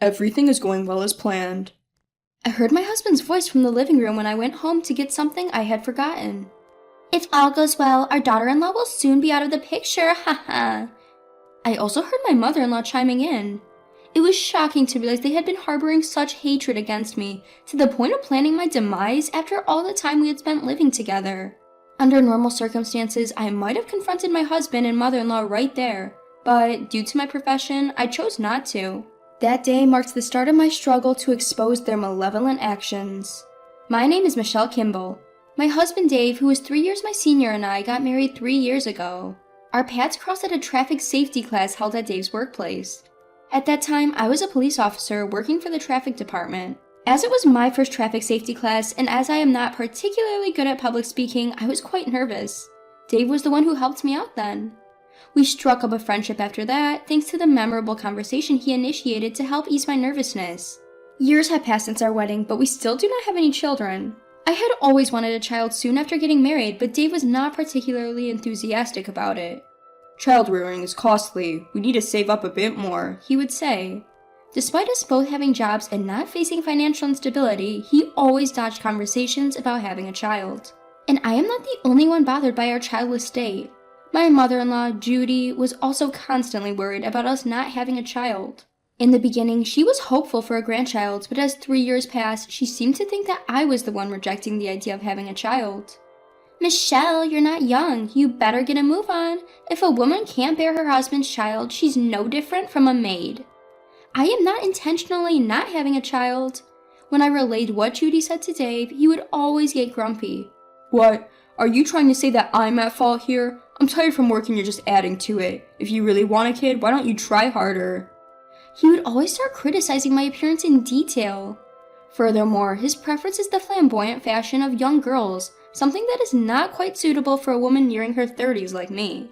Everything is going well as planned. I heard my husband's voice from the living room when I went home to get something I had forgotten. If all goes well, our daughter-in-law will soon be out of the picture, haha. I also heard my mother-in-law chiming in. It was shocking to realize they had been harboring such hatred against me, to the point of planning my demise after all the time we had spent living together. Under normal circumstances, I might have confronted my husband and mother-in-law right there, but due to my profession, I chose not to. That day marked the start of my struggle to expose their malevolent actions. My name is Michelle Kimball. My husband Dave, who was 3 years my senior, and I got married 3 years ago. Our paths crossed at a traffic safety class held at Dave's workplace. At that time, I was a police officer working for the traffic department. As it was my first traffic safety class, and as I am not particularly good at public speaking, I was quite nervous. Dave was the one who helped me out then. We struck up a friendship after that, thanks to the memorable conversation he initiated to help ease my nervousness. Years have passed since our wedding, but we still do not have any children. I had always wanted a child soon after getting married, but Dave was not particularly enthusiastic about it. Child rearing is costly. We need to save up a bit more, he would say. Despite us both having jobs and not facing financial instability, he always dodged conversations about having a child. And I am not the only one bothered by our childless state. My mother-in-law, Judy, was also constantly worried about us not having a child. In the beginning, she was hopeful for a grandchild, but as 3 years passed, she seemed to think that I was the one rejecting the idea of having a child. Michelle, you're not young. You better get a move on. If a woman can't bear her husband's child, she's no different from a maid. I am not intentionally not having a child. When I relayed what Judy said to Dave, he would always get grumpy. What? Are you trying to say that I'm at fault here? I'm tired from work and you're just adding to it. If you really want a kid, why don't you try harder? He would always start criticizing my appearance in detail. Furthermore, his preference is the flamboyant fashion of young girls, something that is not quite suitable for a woman nearing her 30s like me.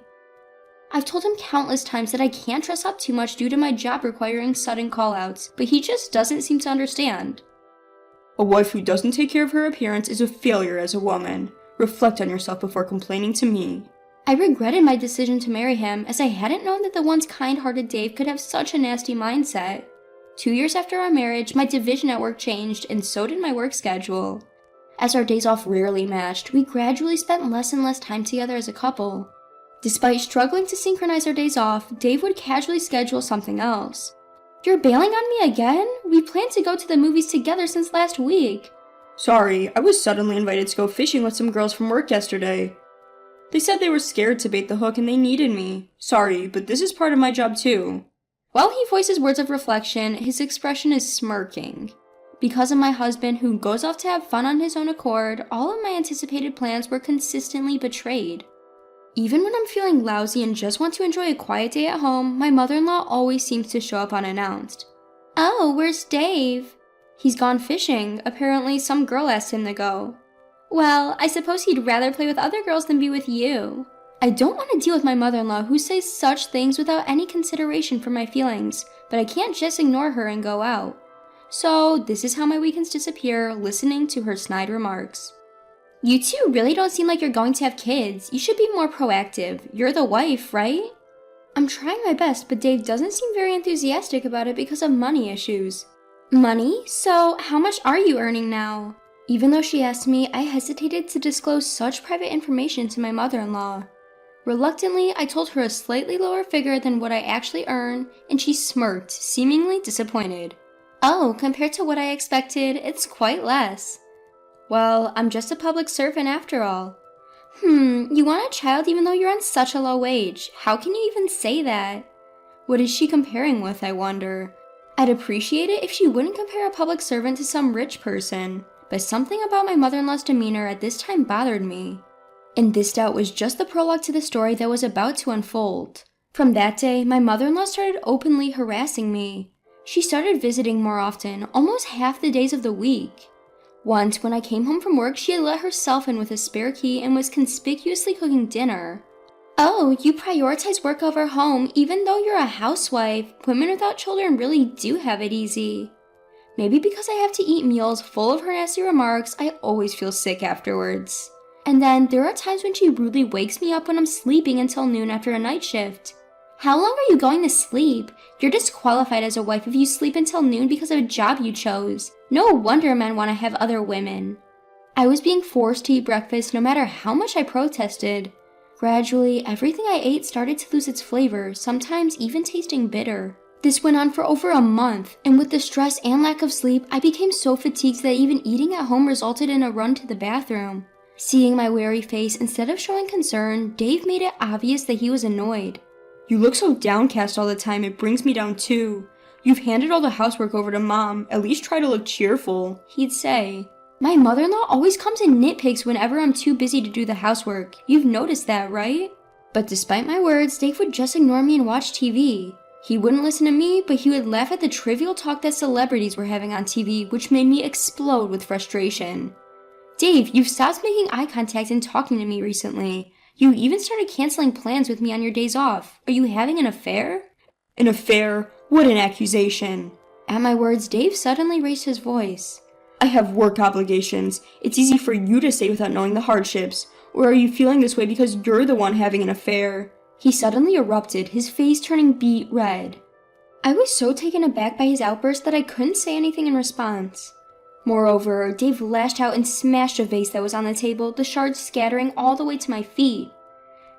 I've told him countless times that I can't dress up too much due to my job requiring sudden call-outs, but he just doesn't seem to understand. A wife who doesn't take care of her appearance is a failure as a woman. Reflect on yourself before complaining to me. I regretted my decision to marry him, as I hadn't known that the once kind-hearted Dave could have such a nasty mindset. 2 years after our marriage, my division at work changed, and so did my work schedule. As our days off rarely matched, we gradually spent less and less time together as a couple. Despite struggling to synchronize our days off, Dave would casually schedule something else. You're bailing on me again? We planned to go to the movies together since last week. Sorry, I was suddenly invited to go fishing with some girls from work yesterday. They said they were scared to bait the hook and they needed me. Sorry, but this is part of my job too. While he voices words of reflection, his expression is smirking. Because of my husband, who goes off to have fun on his own accord, all of my anticipated plans were consistently betrayed. Even when I'm feeling lousy and just want to enjoy a quiet day at home, my mother-in-law always seems to show up unannounced. Oh, where's Dave? He's gone fishing. Apparently some girl asked him to go. Well, I suppose he'd rather play with other girls than be with you. I don't want to deal with my mother-in-law who says such things without any consideration for my feelings, but I can't just ignore her and go out. So this is how my weekends disappear, listening to her snide remarks. You two really don't seem like you're going to have kids. You should be more proactive. You're the wife, right? I'm trying my best, but Dave doesn't seem very enthusiastic about it because of money issues. Money? So how much are you earning now? Even though she asked me, I hesitated to disclose such private information to my mother-in-law. Reluctantly, I told her a slightly lower figure than what I actually earn, and she smirked, seemingly disappointed. Oh, compared to what I expected, it's quite less. Well, I'm just a public servant after all. You want a child even though you're on such a low wage. How can you even say that? What is she comparing with, I wonder? I'd appreciate it if she wouldn't compare a public servant to some rich person, but something about my mother-in-law's demeanor at this time bothered me. And this doubt was just the prologue to the story that was about to unfold. From that day, my mother-in-law started openly harassing me. She started visiting more often, almost half the days of the week. Once, when I came home from work, she had let herself in with a spare key and was conspicuously cooking dinner. Oh, you prioritize work over home even though you're a housewife. Women without children really do have it easy. Maybe because I have to eat meals full of her nasty remarks, I always feel sick afterwards. And then there are times when she rudely wakes me up when I'm sleeping until noon after a night shift. How long are you going to sleep? You're disqualified as a wife if you sleep until noon because of a job you chose. No wonder men want to have other women. I was being forced to eat breakfast no matter how much I protested. Gradually, everything I ate started to lose its flavor, sometimes even tasting bitter. This went on for over a month, and with the stress and lack of sleep, I became so fatigued that even eating at home resulted in a run to the bathroom. Seeing my wary face, instead of showing concern, Dave made it obvious that he was annoyed. You look so downcast all the time, it brings me down too. You've handed all the housework over to Mom, at least try to look cheerful, he'd say. My mother-in-law always comes and nitpicks whenever I'm too busy to do the housework. You've noticed that, right? But despite my words, Dave would just ignore me and watch TV. He wouldn't listen to me, but he would laugh at the trivial talk that celebrities were having on TV, which made me explode with frustration. Dave, you've stopped making eye contact and talking to me recently. You even started canceling plans with me on your days off. Are you having an affair? An affair? What an accusation. At my words, Dave suddenly raised his voice. I have work obligations. It's easy for you to say without knowing the hardships. Or are you feeling this way because you're the one having an affair? He suddenly erupted, his face turning beet red. I was so taken aback by his outburst that I couldn't say anything in response. Moreover, Dave lashed out and smashed a vase that was on the table, the shards scattering all the way to my feet.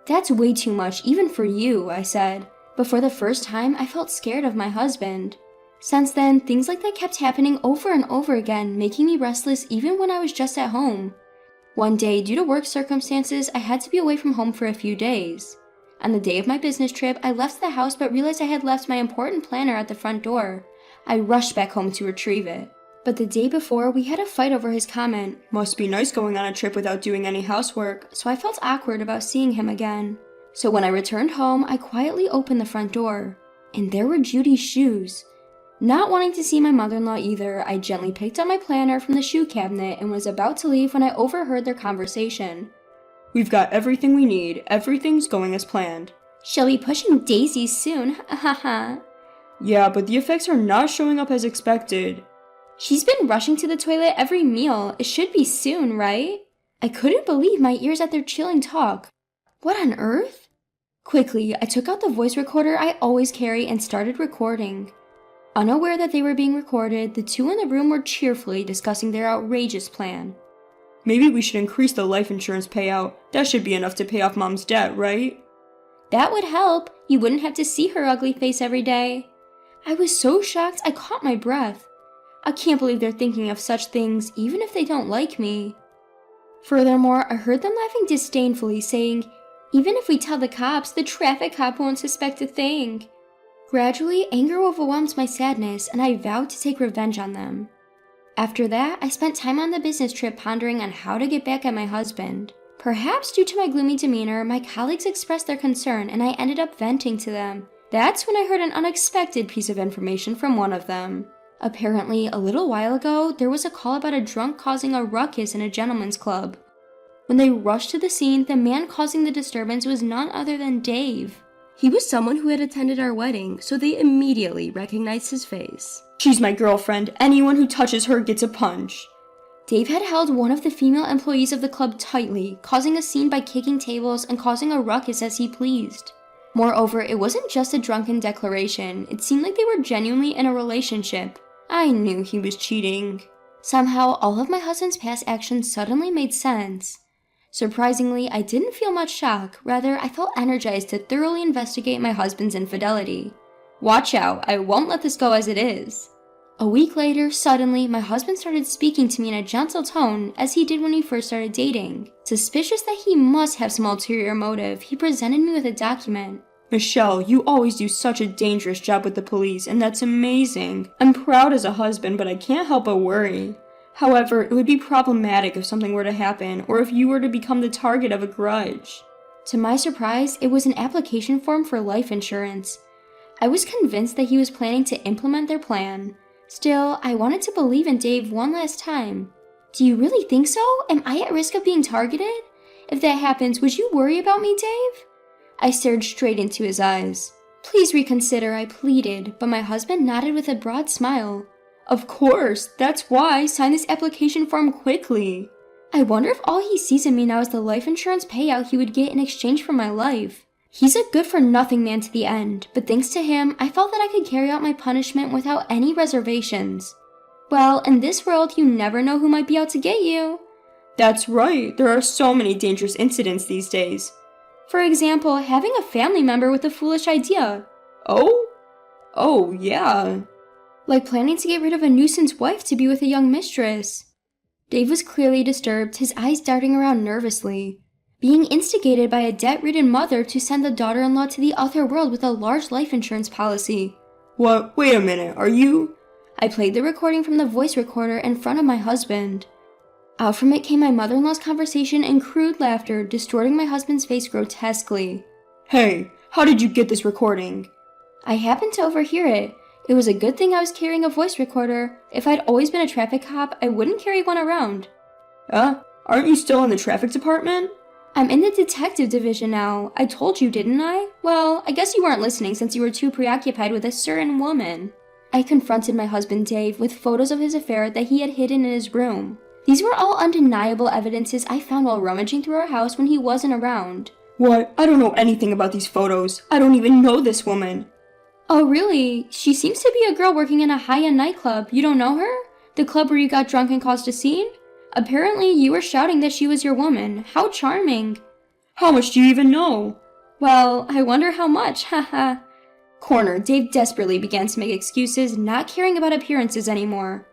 That's way too much, even for you, I said. But for the first time, I felt scared of my husband. Since then, things like that kept happening over and over again, making me restless even when I was just at home. One day, due to work circumstances, I had to be away from home for a few days. On the day of my business trip, I left the house but realized I had left my important planner at the front door. I rushed back home to retrieve it. But the day before, we had a fight over his comment. Must be nice going on a trip without doing any housework. So I felt awkward about seeing him again. So when I returned home, I quietly opened the front door. And there were Judy's shoes. Not wanting to see my mother-in-law either, I gently picked up my planner from the shoe cabinet and was about to leave when I overheard their conversation. We've got everything we need. Everything's going as planned. She'll be pushing daisies soon, ha ha ha. Yeah, but the effects are not showing up as expected. She's been rushing to the toilet every meal. It should be soon, right? I couldn't believe my ears at their chilling talk. What on earth? Quickly, I took out the voice recorder I always carry and started recording. Unaware that they were being recorded, the two in the room were cheerfully discussing their outrageous plan. Maybe we should increase the life insurance payout. That should be enough to pay off Mom's debt, right? That would help. You wouldn't have to see her ugly face every day. I was so shocked I caught my breath. I can't believe they're thinking of such things, even if they don't like me. Furthermore, I heard them laughing disdainfully, saying, even if we tell the cops, the traffic cop won't suspect a thing. Gradually, anger overwhelmed my sadness, and I vowed to take revenge on them. After that, I spent time on the business trip pondering on how to get back at my husband. Perhaps due to my gloomy demeanor, my colleagues expressed their concern, and I ended up venting to them. That's when I heard an unexpected piece of information from one of them. Apparently, a little while ago, there was a call about a drunk causing a ruckus in a gentleman's club. When they rushed to the scene, the man causing the disturbance was none other than Dave. He was someone who had attended our wedding, so they immediately recognized his face. She's my girlfriend. Anyone who touches her gets a punch. Dave had held one of the female employees of the club tightly, causing a scene by kicking tables and causing a ruckus as he pleased. Moreover, it wasn't just a drunken declaration. It seemed like they were genuinely in a relationship. I knew he was cheating. Somehow, all of my husband's past actions suddenly made sense. Surprisingly, I didn't feel much shock. Rather, I felt energized to thoroughly investigate my husband's infidelity. Watch out, I won't let this go as it is. A week later, suddenly, my husband started speaking to me in a gentle tone, as he did when we first started dating. Suspicious that he must have some ulterior motive, he presented me with a document. Michelle, you always do such a dangerous job with the police, and that's amazing. I'm proud as a husband, but I can't help but worry. However, it would be problematic if something were to happen, or if you were to become the target of a grudge. To my surprise, it was an application form for life insurance. I was convinced that he was planning to implement their plan. Still, I wanted to believe in Dave one last time. Do you really think so? Am I at risk of being targeted? If that happens, would you worry about me, Dave? I stared straight into his eyes. Please reconsider, I pleaded, but my husband nodded with a broad smile. Of course, that's why. Sign this application form quickly. I wonder if all he sees in me now is the life insurance payout he would get in exchange for my life. He's a good-for-nothing man to the end, but thanks to him, I felt that I could carry out my punishment without any reservations. Well, in this world, you never know who might be out to get you. That's right, there are so many dangerous incidents these days. For example, having a family member with a foolish idea. Oh, yeah. Like planning to get rid of a nuisance wife to be with a young mistress. Dave was clearly disturbed, his eyes darting around nervously. Being instigated by a debt-ridden mother to send the daughter-in-law to the other world with a large life insurance policy. What? Wait a minute, are you? I played the recording from the voice recorder in front of my husband. Out from it came my mother-in-law's conversation and crude laughter, distorting my husband's face grotesquely. Hey, how did you get this recording? I happened to overhear it. It was a good thing I was carrying a voice recorder. If I'd always been a traffic cop, I wouldn't carry one around. Aren't you still in the traffic department? I'm in the detective division now. I told you, didn't I? Well, I guess you weren't listening since you were too preoccupied with a certain woman. I confronted my husband Dave with photos of his affair that he had hidden in his room. These were all undeniable evidences I found while rummaging through our house when he wasn't around. What? I don't know anything about these photos. I don't even know this woman. Oh, really? She seems to be a girl working in a high-end nightclub. You don't know her? The club where you got drunk and caused a scene? Apparently, you were shouting that she was your woman. How charming. How much do you even know? Well, I wonder how much, haha. Cornered, Dave desperately began to make excuses, not caring about appearances anymore.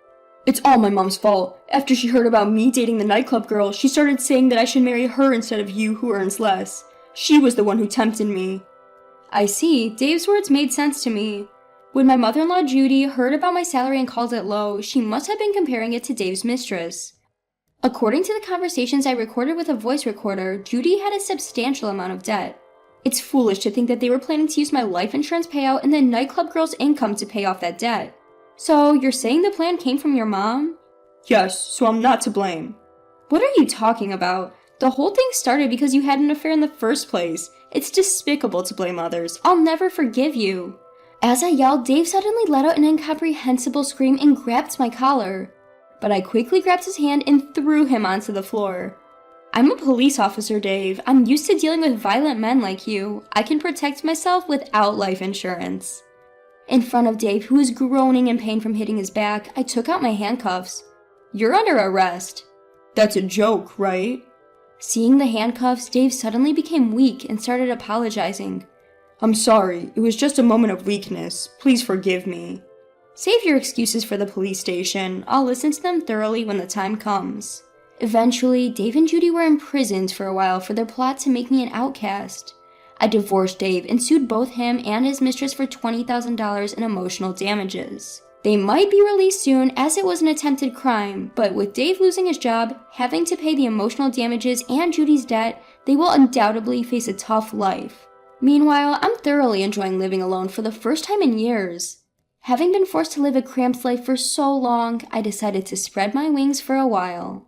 It's all my mom's fault. After she heard about me dating the nightclub girl, she started saying that I should marry her instead of you who earns less. She was the one who tempted me. I see. Dave's words made sense to me. When my mother-in-law Judy heard about my salary and called it low, she must have been comparing it to Dave's mistress. According to the conversations I recorded with a voice recorder, Judy had a substantial amount of debt. It's foolish to think that they were planning to use my life insurance payout and the nightclub girl's income to pay off that debt. So, you're saying the plan came from your mom? Yes, so I'm not to blame. What are you talking about? The whole thing started because you had an affair in the first place. It's despicable to blame others. I'll never forgive you. As I yelled, Dave suddenly let out an incomprehensible scream and grabbed my collar. But I quickly grabbed his hand and threw him onto the floor. I'm a police officer, Dave. I'm used to dealing with violent men like you. I can protect myself without life insurance. In front of Dave, who was groaning in pain from hitting his back, I took out my handcuffs. You're under arrest. That's a joke, right? Seeing the handcuffs, Dave suddenly became weak and started apologizing. I'm sorry, it was just a moment of weakness. Please forgive me. Save your excuses for the police station. I'll listen to them thoroughly when the time comes. Eventually, Dave and Judy were imprisoned for a while for their plot to make me an outcast. I divorced Dave and sued both him and his mistress for $20,000 in emotional damages. They might be released soon as it was an attempted crime, but with Dave losing his job, having to pay the emotional damages and Judy's debt, they will undoubtedly face a tough life. Meanwhile, I'm thoroughly enjoying living alone for the first time in years. Having been forced to live a cramped life for so long, I decided to spread my wings for a while.